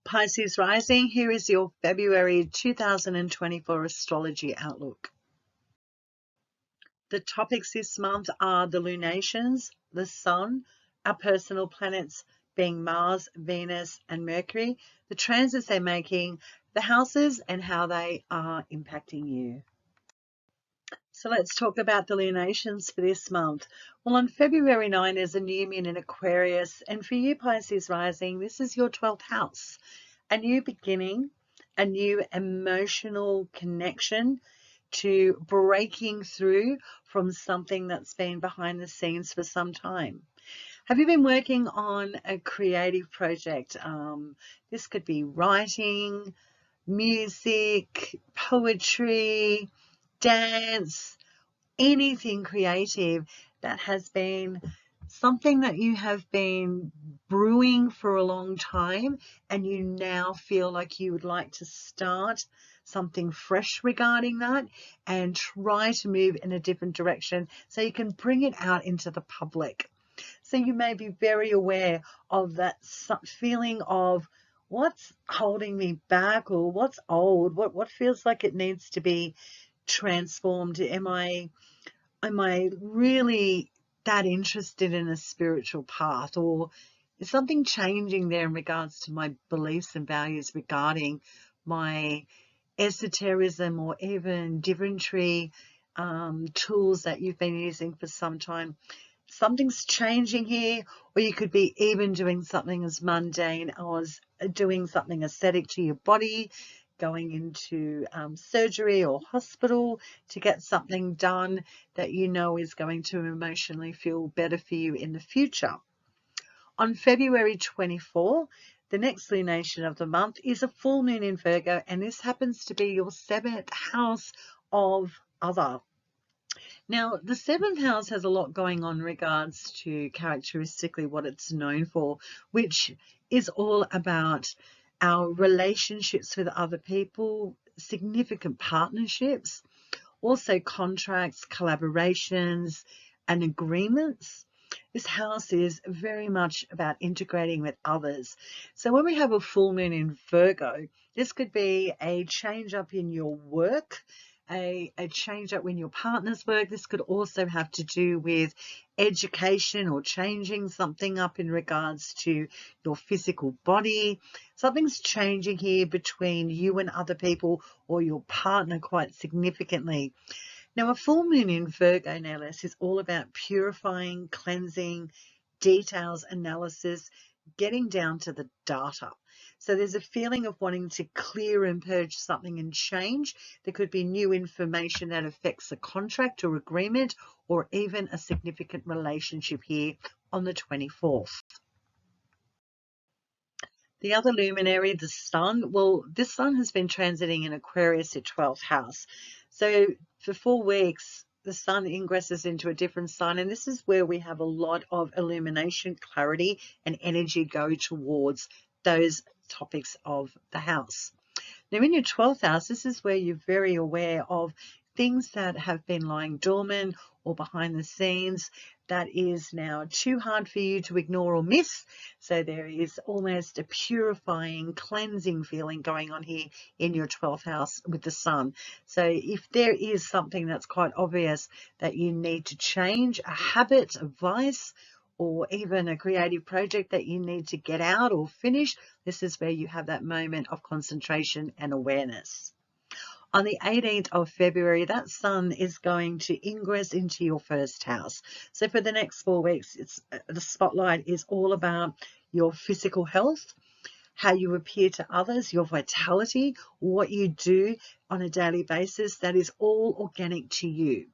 Pisces rising, here is your February 2024 astrology outlook. The topics this month are the lunations, the sun, our personal planets being Mars, Venus and Mercury, the transits they're making, the houses and how they are impacting you. So let's talk about the lunations for this month. Well, on February 9 is a new moon in Aquarius, and for you Pisces rising, this is your 12th house. A new beginning, a new emotional connection to breaking through from something that's been behind the scenes for some time. Have you been working on a creative project? This could be writing, music, poetry, dance, anything creative that has been something that you have been brewing for a long time, and you now feel like you would like to start something fresh regarding that and try to move in a different direction so you can bring it out into the public. So you may be very aware of that feeling of what's holding me back, or what's old, what feels like it needs to be transformed. Am I really that interested in a spiritual path, or is something changing there in regards to my beliefs and values regarding my esotericism or even divinatory tools that you've been using for some time? Something's changing here, or you could be even doing something as mundane as doing something aesthetic to your body, going into surgery or hospital to get something done that you know is going to emotionally feel better for you in the future. On February 24, the next lunation of the month is a full moon in Virgo, and this happens to be your 7th house of other. Now, the 7th house has a lot going on in regards to characteristically what it's known for, which is all about our relationships with other people, significant partnerships, also contracts, collaborations, and agreements. This house is very much about integrating with others. So when we have a full moon in Virgo, this could be a change up in your work, a change up in your partner's work. This could also have to do with education or changing something up in regards to your physical body. Something's changing here between you and other people or your partner quite significantly. Now, a full moon in Virgo, no less, is all about purifying, cleansing, details, analysis, getting down to the data. So there's a feeling of wanting to clear and purge something and change. There could be new information that affects a contract or agreement, or even a significant relationship here on the 24th. The other luminary, the sun, well, this sun has been transiting in Aquarius at 12th house. So for 4 weeks, the sun ingresses into a different sign, and this is where we have a lot of illumination, clarity, and energy go towards those topics of the house. Now, in your 12th house, this is where you're very aware of things that have been lying dormant or behind the scenes that is now too hard for you to ignore or miss. So there is almost a purifying, cleansing feeling going on here in your 12th house with the sun. So if there is something that's quite obvious that you need to change, a habit, a vice, or even a creative project that you need to get out or finish, this is where you have that moment of concentration and awareness. On the 18th of February, that sun is going to ingress into your 1st house. So for the next 4 weeks, the spotlight is all about your physical health, how you appear to others, your vitality, what you do on a daily basis. That is all organic to you.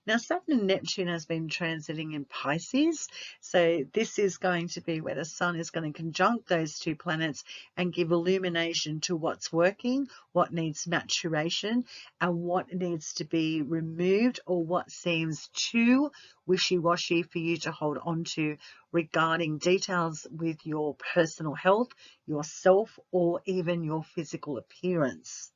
Now, Saturn and Neptune has been transiting in Pisces, so this is going to be where the sun is going to conjunct those 2 planets and give illumination to what's working, what needs maturation, and what needs to be removed, or what seems too wishy-washy for you to hold on to regarding details with your personal health, yourself, or even your physical appearance.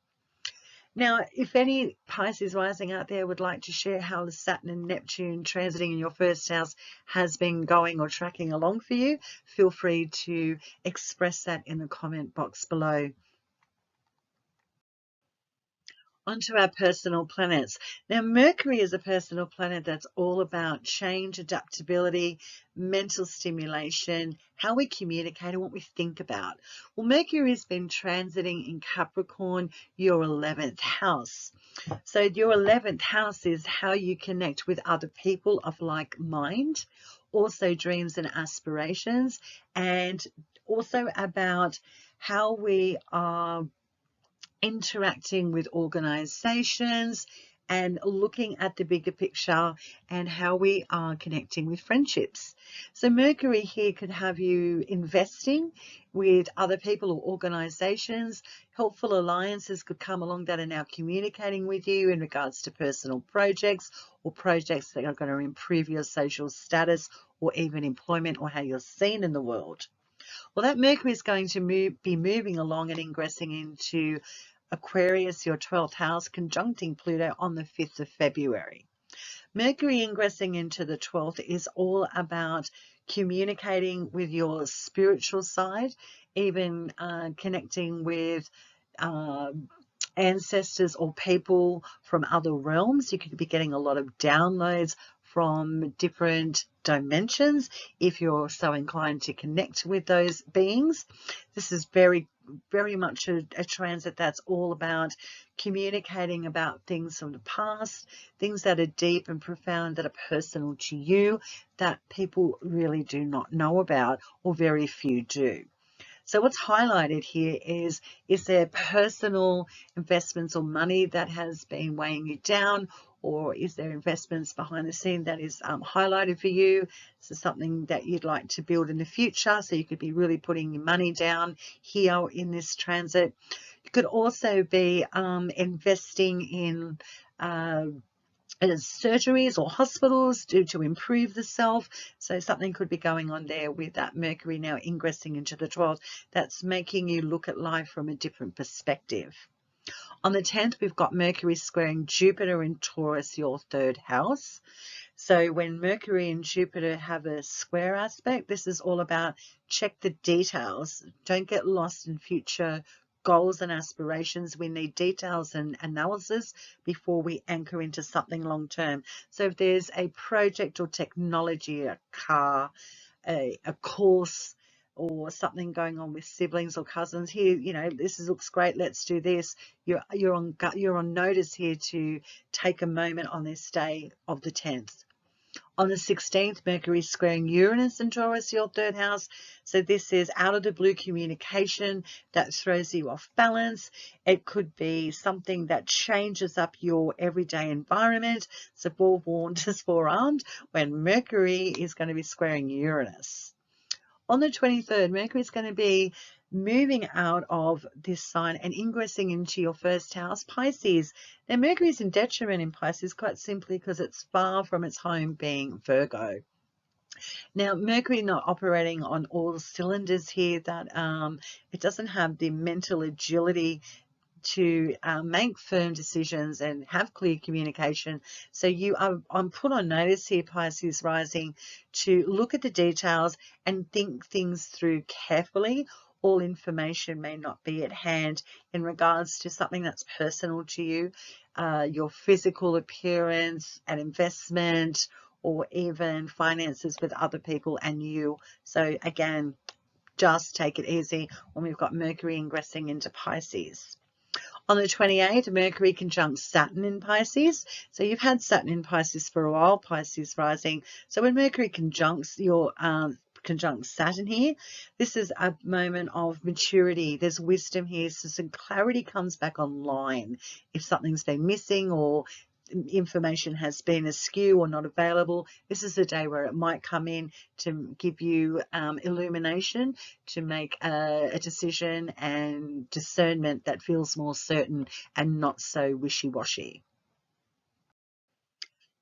Now, if any Pisces rising out there would like to share how the Saturn and Neptune transiting in your first house has been going or tracking along for you, feel free to express that in the comment box below. Onto our personal planets. Now, Mercury is a personal planet that's all about change, adaptability, mental stimulation, how we communicate and what we think about. Well, Mercury has been transiting in Capricorn, your 11th house. So your 11th house is how you connect with other people of like mind, also dreams and aspirations, and also about how we are interacting with organizations and looking at the bigger picture and how we are connecting with friendships. So Mercury here could have you investing with other people or organizations. Helpful alliances could come along that are now communicating with you in regards to personal projects or projects that are going to improve your social status or even employment or how you're seen in the world. Well, that Mercury is going to be moving along and ingressing into Aquarius, your 12th house, conjuncting Pluto on the 5th of February. Mercury ingressing into the 12th is all about communicating with your spiritual side, even connecting with ancestors or people from other realms. You could be getting a lot of downloads from different dimensions if you're so inclined to connect with those beings. This is very much a transit that's all about communicating about things from the past, things that are deep and profound that are personal to you that people really do not know about or very few do. So what's highlighted here is there personal investments or money that has been weighing you down, or is there investments behind the scene that is highlighted for you? So something that you'd like to build in the future, so you could be really putting your money down here in this transit. You could also be investing in surgeries or hospitals to improve the self. So something could be going on there with that Mercury now ingressing into the 12th that's making you look at life from a different perspective. On the 10th, we've got Mercury squaring Jupiter in Taurus, your 3rd house. So when Mercury and Jupiter have a square aspect, this is all about check the details. Don't get lost in future goals and aspirations. We need details and analysis before we anchor into something long term. So if there's a project or technology, a car, a course, or something going on with siblings or cousins here, you know, looks great, let's do this. You're on notice here to take a moment on this day of the 10th. On the 16th, Mercury squaring Uranus in Taurus, your 3rd house. So this is out of the blue communication that throws you off balance. It could be something that changes up your everyday environment. So forewarned is forearmed when Mercury is going to be squaring Uranus. On the 23rd, Mercury is going to be moving out of this sign and ingressing into your 1st house, Pisces. Now, Mercury is in detriment in Pisces quite simply because it's far from its home being Virgo. Now, Mercury not operating on all cylinders here, that it doesn't have the mental agility to make firm decisions and have clear communication. So I'm put on notice here, Pisces rising, to look at the details and think things through carefully. All information may not be at hand in regards to something that's personal to you, your physical appearance, an investment, or even finances with other people and you. So again, just take it easy when we've got Mercury ingressing into Pisces. On the 28th, Mercury conjunct Saturn in Pisces. So you've had Saturn in Pisces for a while, Pisces rising. So when Mercury conjuncts conjunct Saturn here, this is a moment of maturity. There's wisdom here, so some clarity comes back online. If something's been missing or information has been askew or not available, this is the day where it might come in to give you illumination, to make a decision and discernment that feels more certain and not so wishy-washy.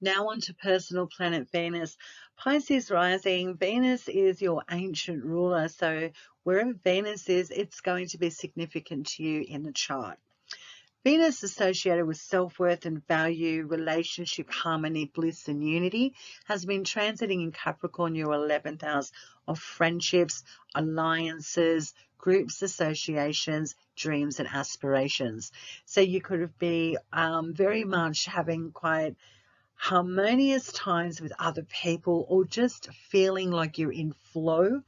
Now on to personal planet Venus. Pisces rising, Venus is your ancient ruler, so wherever Venus is, it's going to be significant to you in the chart. Venus associated with self-worth and value, relationship, harmony, bliss and unity has been transiting in Capricorn, your 11th house of friendships, alliances, groups, associations, dreams and aspirations. So you could be very much having quite harmonious times with other people, or just feeling like you're in flow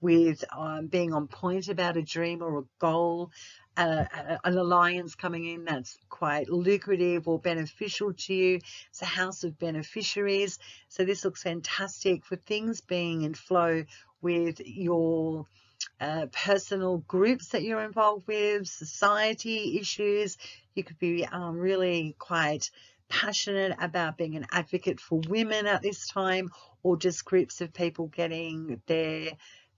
with being on point about a dream or a goal, an alliance coming in that's quite lucrative or beneficial to you. It's a house of beneficiaries. So this looks fantastic for things being in flow with your personal groups that you're involved with, society issues. You could be really quite passionate about being an advocate for women at this time, or just groups of people getting their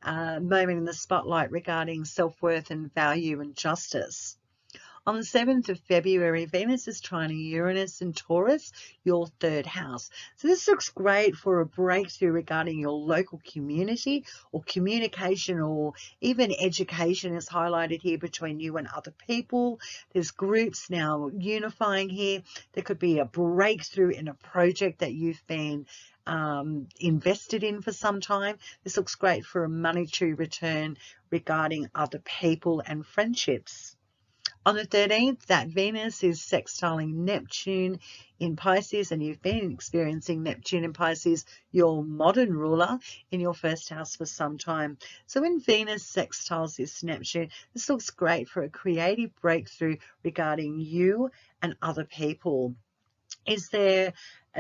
moment in the spotlight regarding self-worth and value and justice. On the 7th of February, Venus is trining Uranus in Taurus, your 3rd house. So this looks great for a breakthrough regarding your local community, or communication, or even education is highlighted here between you and other people. There's groups now unifying here. There could be a breakthrough in a project that you've been invested in for some time. This looks great for a monetary return regarding other people and friendships. On the 13th, that Venus is sextiling Neptune in Pisces, and you've been experiencing Neptune in Pisces, your modern ruler, in your 1st house for some time. So when Venus sextiles this Neptune, this looks great for a creative breakthrough regarding you and other people. Is there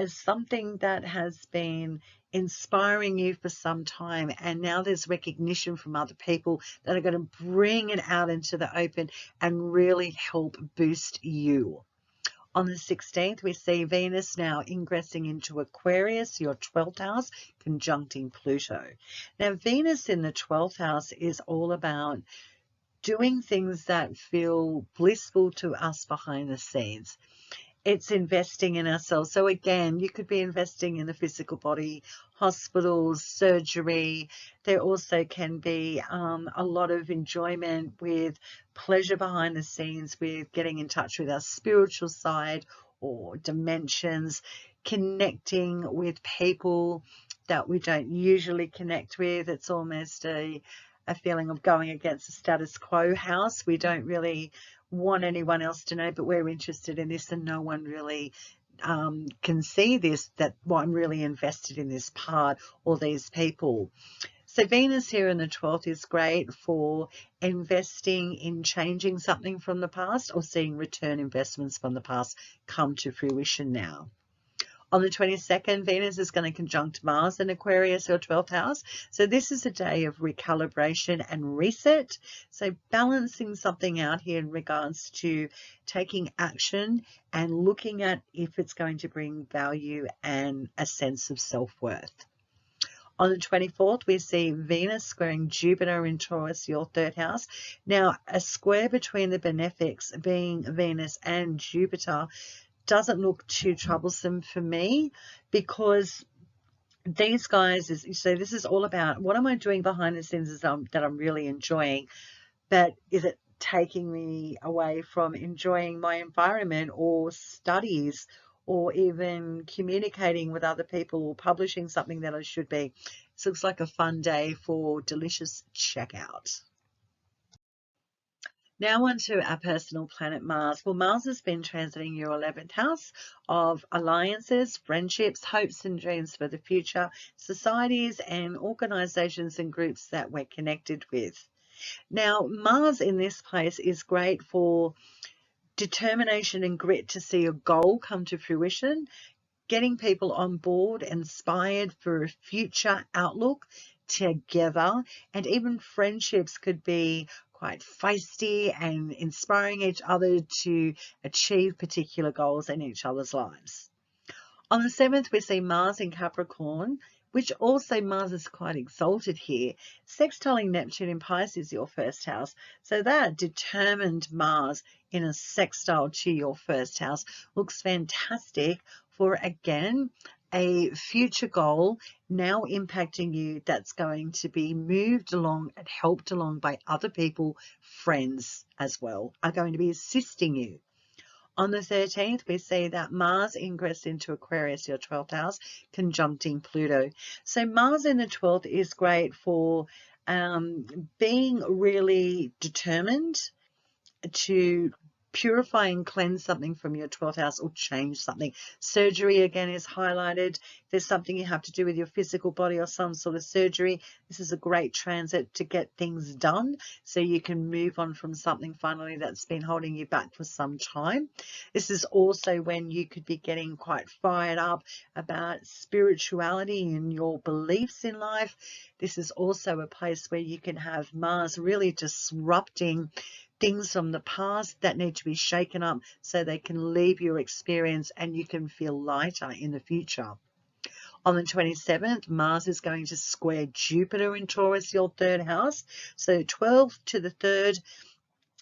something that has been inspiring you for some time, and now there's recognition from other people that are going to bring it out into the open and really help boost you? On the 16th, we see Venus now ingressing into Aquarius, your 12th house, conjuncting Pluto. Now, Venus in the 12th house is all about doing things that feel blissful to us behind the scenes. It's investing in ourselves. So again, you could be investing in the physical body, hospitals, surgery. There also can be a lot of enjoyment with pleasure behind the scenes, with getting in touch with our spiritual side or dimensions, connecting with people that we don't usually connect with. It's almost a feeling of going against the status quo house. We don't really want anyone else to know, but we're interested in this, and no one really can see this, that I'm really invested in this part or these people. So Venus here in the 12th is great for investing in changing something from the past, or seeing return investments from the past come to fruition now. On the 22nd, Venus is going to conjunct Mars in Aquarius, your 12th house. So this is a day of recalibration and reset. So balancing something out here in regards to taking action and looking at if it's going to bring value and a sense of self-worth. On the 24th, we see Venus squaring Jupiter in Taurus, your 3rd house. Now, a square between the benefics, being Venus and Jupiter, doesn't look too troublesome for me, because these guys so this is all about what am I doing behind the scenes that I'm really enjoying, but is it taking me away from enjoying my environment or studies, or even communicating with other people, or publishing something that I should be? This looks like a fun day for delicious checkout. Now on to our personal planet Mars. Well, Mars has been transiting your 11th house of alliances, friendships, hopes and dreams for the future, societies and organizations and groups that we're connected with. Now, Mars in this place is great for determination and grit to see a goal come to fruition, getting people on board, inspired for a future outlook together, and even friendships could be quite feisty and inspiring each other to achieve particular goals in each other's lives. On the 7th, we see Mars in Capricorn, which also Mars is quite exalted here, sextiling Neptune in Pisces, your 1st house. So that determined Mars in a sextile to your 1st house looks fantastic for, again, a future goal now impacting you, that's going to be moved along and helped along by other people. Friends as well are going to be assisting you. On the 13th, we see that Mars ingressed into Aquarius, your 12th house, conjuncting Pluto. So Mars in the 12th is great for being really determined to purify and cleanse something from your 12th house or change something. Surgery again is highlighted. If there's something you have to do with your physical body or some sort of surgery, this is a great transit to get things done so you can move on from something finally that's been holding you back for some time. This is also when you could be getting quite fired up about spirituality and your beliefs in life. This is also a place where you can have Mars really disrupting things from the past that need to be shaken up so they can leave your experience and you can feel lighter in the future. On the 27th, Mars is going to square Jupiter in Taurus, your 3rd house. So 12 to the 3rd,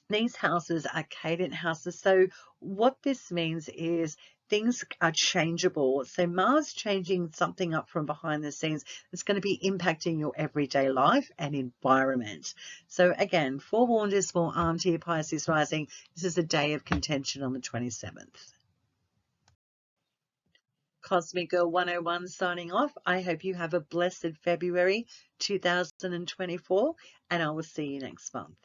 these houses are cadent houses. So what this means is things are changeable. So Mars changing something up from behind the scenes is going to be impacting your everyday life and environment. So again, forewarned is forearmed here, Pisces rising. This is a day of contention on the 27th. Cosmic Girl 101 signing off. I hope you have a blessed February 2024, and I will see you next month.